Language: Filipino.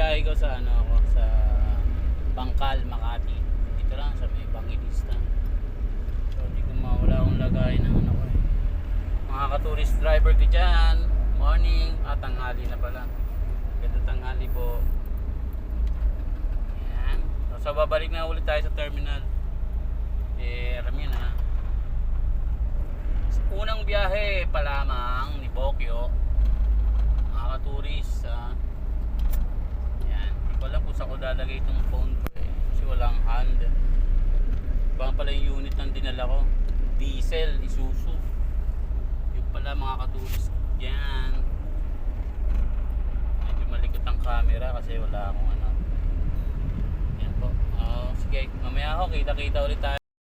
biyahe ko sa ano ako sa Bangkal, Makati. Dito lang sa may Bangilista. So hindi ko mawala akong lagay ng ano ko eh. Mga ka-tourist driver ko dyan. Morning at tanghali na pala. Ganda tanghali po. Yan. So babalik na ulit tayo sa terminal. Alam yun ha. Sa unang biyahe pa lamang ni Bokyo. Mga ka-tourist yan. Hindi ko alam kung saan ko lalagay itong phone ko eh. Kasi walang hand. Ibang pala yung unit ng dinala ko. Diesel, Isuzu. Yung pala mga ka-tourist. Yan. Medyo malikot ang camera kasi wala akong ano. Yan po. Sige, mamaya ako kita-kita ulit tayo.